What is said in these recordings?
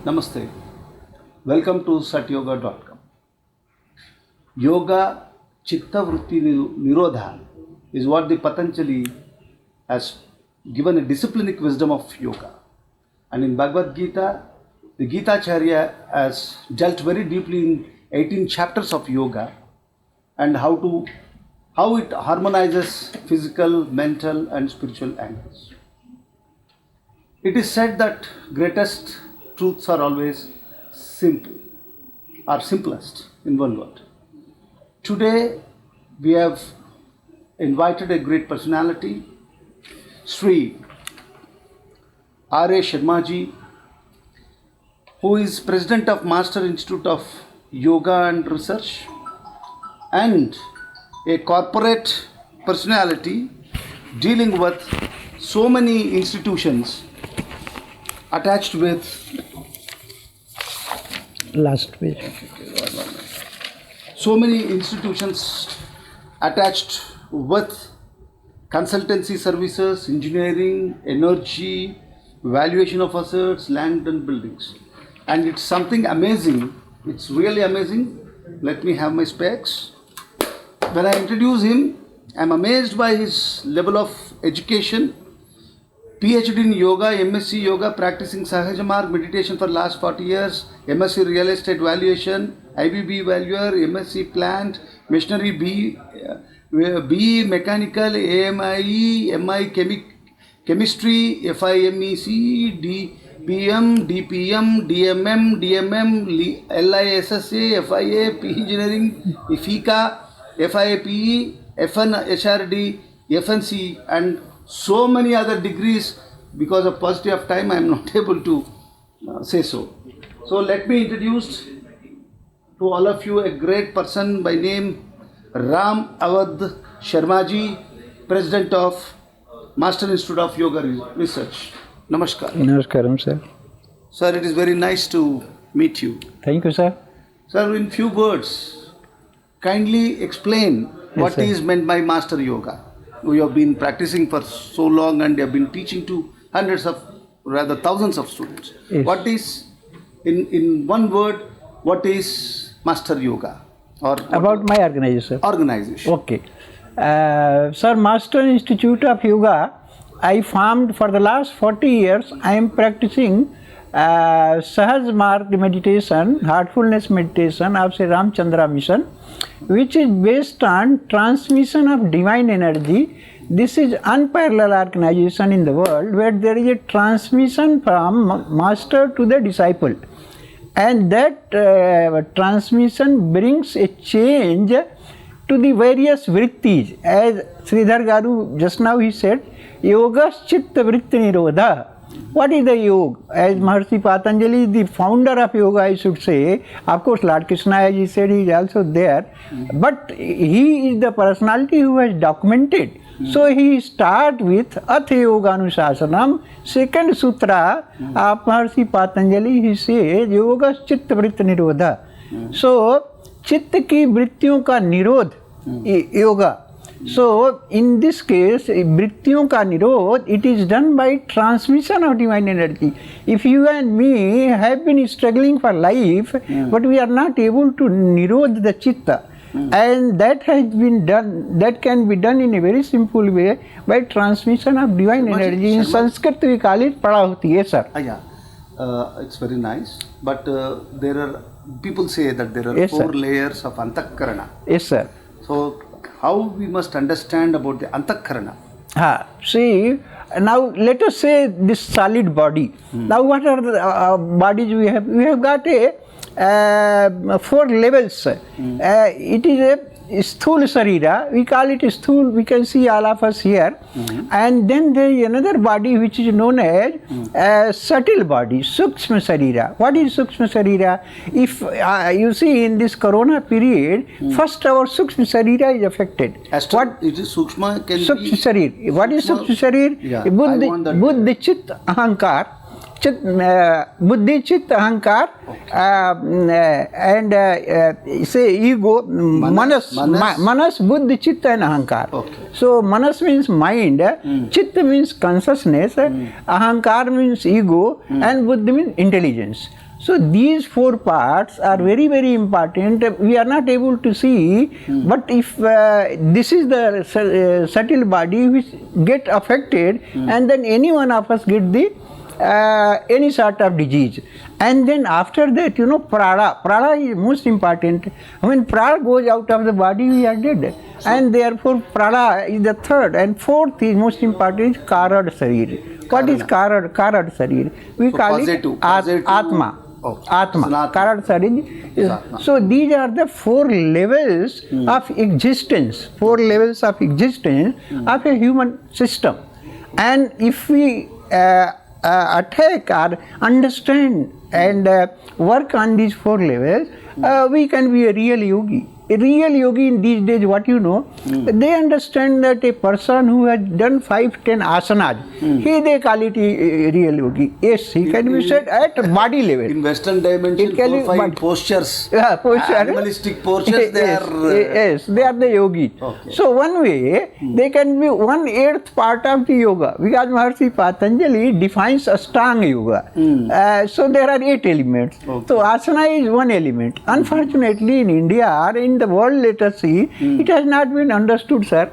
Namaste. Welcome to satyoga.com. Yoga Chitta Vritti Nirodha is what the Patanjali has given a disciplinic wisdom of yoga. And in Bhagavad Gita, the Gita Acharya has dealt very deeply in 18 chapters of yoga and how it harmonizes physical, mental and spiritual angles. It is said that greatest truths are always simple, or simplest in one word. Today we have invited a great personality, Sri R.A. Sharmaji, who is President of Master Institute of Yoga and Research and a corporate personality dealing with so many institutions attached with last page. So many institutions attached with consultancy services, engineering, energy, valuation of assets, land and buildings. And it's something amazing. It's really amazing. Let me have my specs. When I introduce him, I'm amazed by his level of education. PhD in yoga, MSc yoga, practicing Sahaja Marg meditation for last 40 years, MSc real estate valuation, IBB valuer, MSc plant, machinery BE mechanical, AMIE, MI chemistry, FIMEC, DPM, DMM, LISSA, FIA, P engineering, FICA, FIAPE, FN HRD, FNC and so many other degrees. Because of paucity of time I am not able to say so. So let me introduce to all of you a great person by name Ram Awadh Sharmaji, President of Master Institute of Yoga Research. Namaskar. Namaskaram, sir. Sir, it is very nice to meet you. Thank you, sir. Sir, in few words, kindly explain what sir. is meant by Master Yoga. You have been practicing for so long and you have been teaching to hundreds of, rather thousands of students. Yes. What is, in one word, what is Master Yoga? Or About my organization. Organization. Okay. Sir, Master Institute of Yoga, I formed for the last 40 years. I am practicing Sahaj Marg meditation, heartfulness meditation of Sri Ramchandra Mission, which is based on transmission of divine energy. This is unparalleled organization in the world where there is a transmission from master to the disciple. And that transmission brings a change to the various vrittis. As Sridhar Garu just now he said, Yoga Chitta Vritti Nirodha. What is the yoga? As Maharishi Patanjali is the founder of yoga, I should say. Of course, Lord Krishna, as he said, he is also there. But he is the personality who has documented. So he starts with Ath Yoga Anusasanam, second sutra of Maharishi Patanjali. He says, Yoga Chitta Vritti Nirodha. So, Chitta ki vrittiyon ka nirodh, yoga. So, in this case, vrittiyon ka nirodh, it is done by transmission of divine energy. If you and me have been struggling for life, but we are not able to nirodh the chitta, and that has been done, that can be done in a very simple way by transmission of divine energy. In Sanskrit we call it Prahati. Yes, sir. Yeah, it's very nice. But there are, people say that there are Yes, four sir. layers of Antakarana. Yes, sir. So, how we must understand about the Antakarana? See, now let us say this solid body. Now what are the bodies we have? We have got a 4 levels. It is a Sthul Sarira, we call it Sthul, we can see all of us here. And then there is another body which is known as subtle body, Sukshma Sarira. What is Sukshma Sarira? If you see in this Corona period, first our Sukshma Sarira is affected. What it is Sukshma can Sukshma be Sarir. What is Sukshma Sarir? Yeah, Buddhi Chit Ahankar. buddhi, chit, ahankar, and say ego, manas, buddhi, chit, and ahankar. Okay. So manas means mind, chit means consciousness, ahankar means ego, and buddhi means intelligence. So these four parts are very, very important. We are not able to see, but if this is the subtle body which get affected, and then any one of us get the any sort of disease. And then after that, prana is most important. When prana goes out of the body, we are dead. And therefore prana is the third. And fourth is most important is karad sarir. What is karad sarir? We call it atma. Atma. Karad sarir. So these are the four levels of existence. Four levels of existence of a human system. And if we attack or understand and work on these four levels, we can be a real yogi. A real yogi in these days, what they understand that a person who has done 5-10 asanas, they call it a real yogi. Yes, he can be said at body level. In Western dimension, 4-5 postures, animalistic postures, they are... yes, they are the yogis. Okay. So one way, they can be 1/8 part of the yoga, because Maharshi Patanjali defines Ashtanga yoga. So there are 8 elements. Okay. So asana is one element. Unfortunately, in India or in the world, let us see, it has not been understood, sir.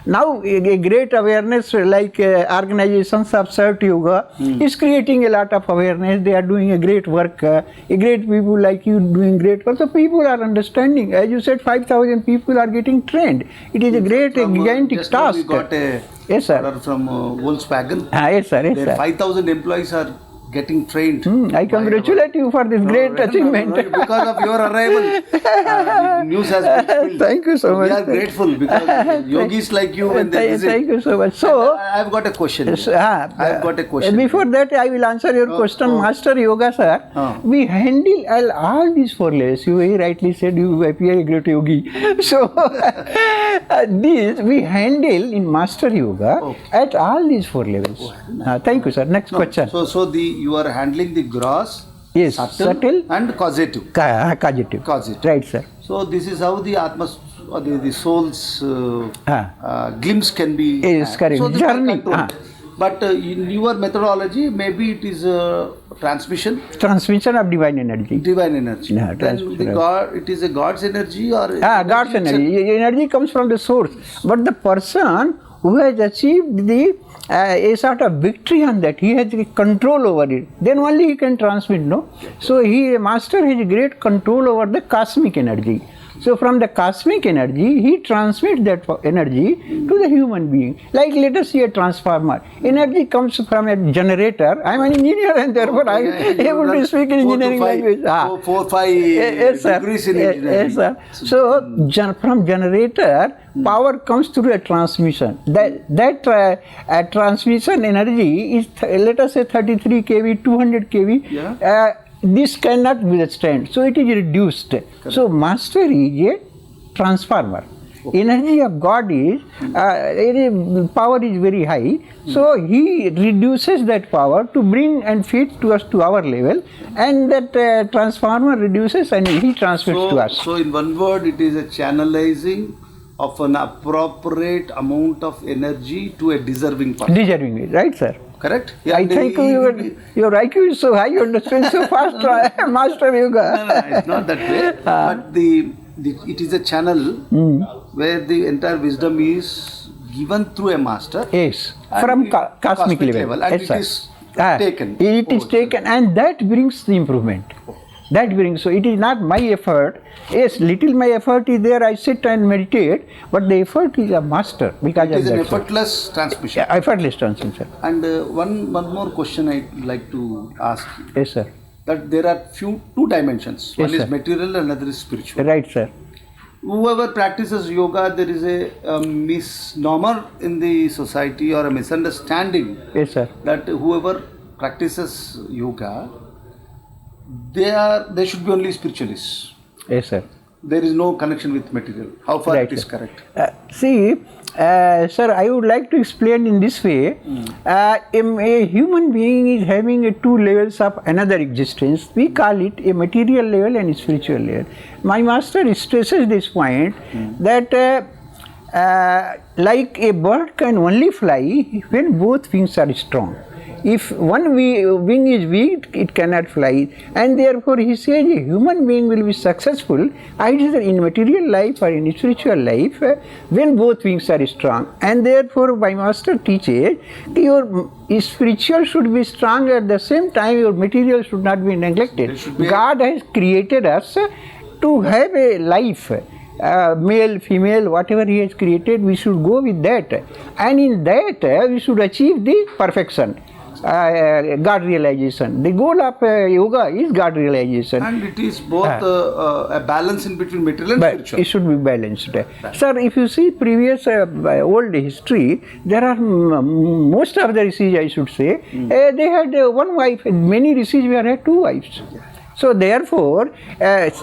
Now a great awareness like organizations of Sart Yoga is creating a lot of awareness. They are doing a great work. A great people like you doing great work. So people are understanding. As you said, 5,000 people are getting trained. It is a great, gigantic task. We got a order from Volkswagen. Yes, sir. Yes, Their sir. 5,000 employees are getting trained. I congratulate you for this great achievement. Because of your arrival, the news has been filled. Thank you so much. We are grateful because yogis like you, when they visit. Thank you so much. So, I've got a question. I've got a question. Before that, I will answer your question. Master Yoga, sir. We handle all these four levels. You very rightly said you appear a great yogi. So, these we handle in Master Yoga at all these four levels. Thank you, sir. Next question. So you are handling the gross, yes, subtle and causative. Causative. Right, sir. So this is how the Atma, or the soul's glimpse can be. Yes, correct. So Journey. But in your methodology, maybe it is a transmission. Transmission of divine energy. Divine energy. Yeah, then the God, it is a God's energy or. God's energy. Energy comes from the source, but the person who has achieved the a sort of victory on that, he has control over it, then only he can transmit, no? So master has great control over the cosmic energy. So from the cosmic energy, he transmits that energy to the human being. Like let us see a transformer. Energy comes from a generator. I am an engineer and therefore I am able to speak in engineering language. 4-5 degrees in engineering. Yes, sir. So from generator, power comes through a transmission. That transmission energy is, let us say 33 kV, 200 kV. Yeah. This cannot withstand, so it is reduced. Correct. So master is a transformer. Energy of God is, power is very high, so he reduces that power to bring and feed to us to our level, and that transformer reduces and he transmits to us. So in one word, it is a channelizing of an appropriate amount of energy to a deserving person. Deserving, right, sir? Correct? Yeah, I think your IQ is so high, you understand so fast, Master Yoga. No, it's not that way. But it is a channel where the entire wisdom is given through a master. Yes, from cosmic level. And yes, it is taken. It is taken, and that brings the improvement. That brings, so it is not my effort. Yes, little my effort is there, I sit and meditate, but the effort is a master. Because it is an effortless transmission. Yeah, effortless transmission. And one more question I'd like to ask you. Yes, sir. That there are two dimensions. One is material and another is spiritual. Right, sir. Whoever practices yoga, there is a misnomer in the society or a misunderstanding. Yes, sir. That whoever practices yoga, they should be only spiritualists. Yes, sir. there is no connection with material. How far Right, it is sir. correct? Sir, I would like to explain in this way. A human being is having two levels of another existence. We call it a material level and spiritual level. My master stresses this point that like a bird can only fly when both wings are strong. If one wing is weak, it cannot fly, and therefore he says a human being will be successful either in material life or in spiritual life when both wings are strong. And therefore my master teaches your spiritual should be strong, at the same time your material should not be neglected. God has created us to have a life. Male, female, whatever he has created, we should go with that, and in that we should achieve the perfection. God realization. The goal of yoga is God realization. And it is both a balance in between material and But spiritual. it should be balanced. Sir, if you see previous old history, there are most of the rishis, I should say, they had one wife. Many rishis had two wives. So therefore,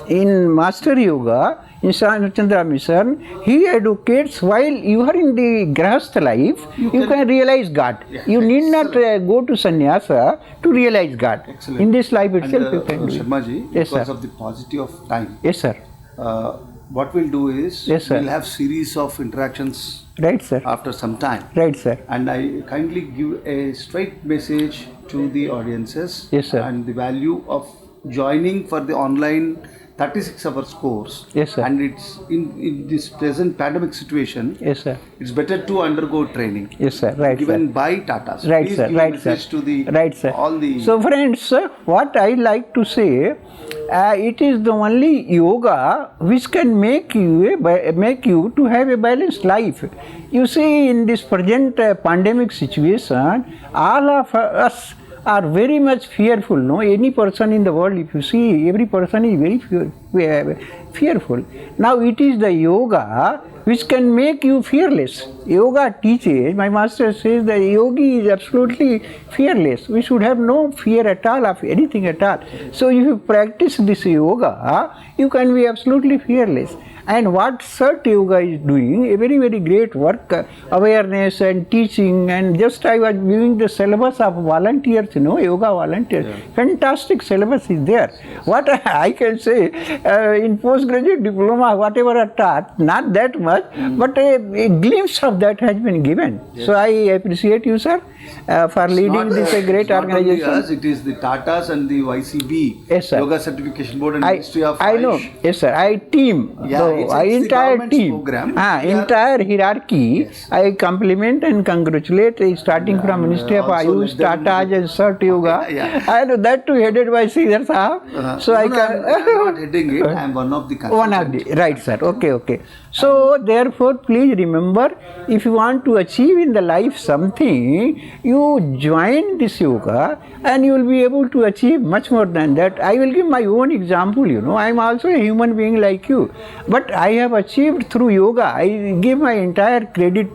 in Master Yoga, in Chandra Mission, he advocates while you are in the Grahastha life, you can realize God. You need not go to sannyasa to realize God. Excellent. In this life And, itself, you can do it. Sharmaji, Yes, because sir. of the paucity of time, Yes, sir. what we'll do is Yes, sir. we'll have series of interactions Right, sir. after some time. Right, sir. And I kindly give a straight message to the audiences Yes, sir. and the value of joining for the online 36 hours course. Yes, sir. And it's in this present pandemic situation, Yes, sir. it's better to undergo training Yes, sir. Right, given sir. by Tatas. Right, Please sir. give a Right, sir. message to the Right, sir. all the So, friends, what I like to say, it is the only yoga which can make you to have a balanced life. You see, in this present pandemic situation, all of us are very much fearful. No, any person in the world, if you see, every person is very fearful. Now, it is the yoga which can make you fearless. Yoga teaches, my master says, the yogi is absolutely fearless. We should have no fear at all of anything at all. So, if you practice this yoga, you can be absolutely fearless. And what Sat Yoga is doing, a very, very great work, awareness and teaching. And just I was viewing the syllabus of volunteers, yoga volunteers. Yeah. Fantastic syllabus is there. What I can say, in postgraduate diploma, whatever I taught, not that much, but a glimpse of that has been given. Yes. So I appreciate you, sir, for leading this great organization. Not only us, it is the Tatas and the YCB, yes, sir. Yoga Certification Board and Ministry of I know, yes, sir. I team. Yeah. It's entire team, entire hierarchy, yes. I compliment and congratulate, starting from Ministry of Ayush, Tatas and Sat Yoga. And that too headed by Sridhar Sahab. So I'm not heading it, I am one of the consultants. One of the, right, sir. Okay. So therefore, please remember, if you want to achieve in the life something, you join this yoga and you will be able to achieve much more than that. I will give my own example, I am also a human being like you. But I have achieved through yoga. I give my entire credit,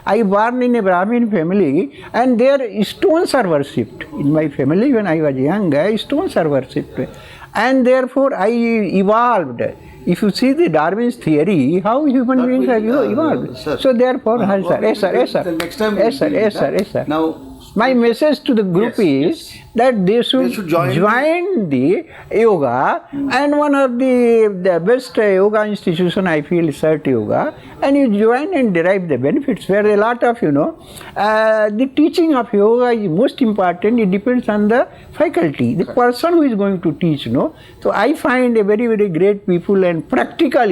I born in a Brahmin family and there stones are worshipped. In my family when I was young, stones are worshipped. And therefore I evolved. If you see the Darwin's theory, how human beings have evolved. So therefore, yes, sir. The next time yes, sir. Now, my message to the group is that they should join the yoga, and one of the best yoga institution I feel is Sat Yoga, and you join and derive the benefits, where a lot of, the teaching of yoga is most important. It depends on the faculty, the person who is going to teach, So I find a very, very great people and practical,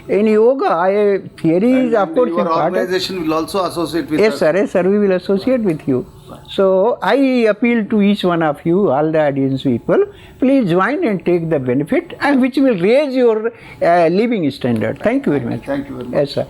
in yoga, theory is of course your important. Organization will also associate with us. Yes, sir, we will associate with you. So I appeal to each one of you, all the audience people, please join and take the benefit, and which will raise your living standard. Thank you very much. Thank you very much. Yes, sir.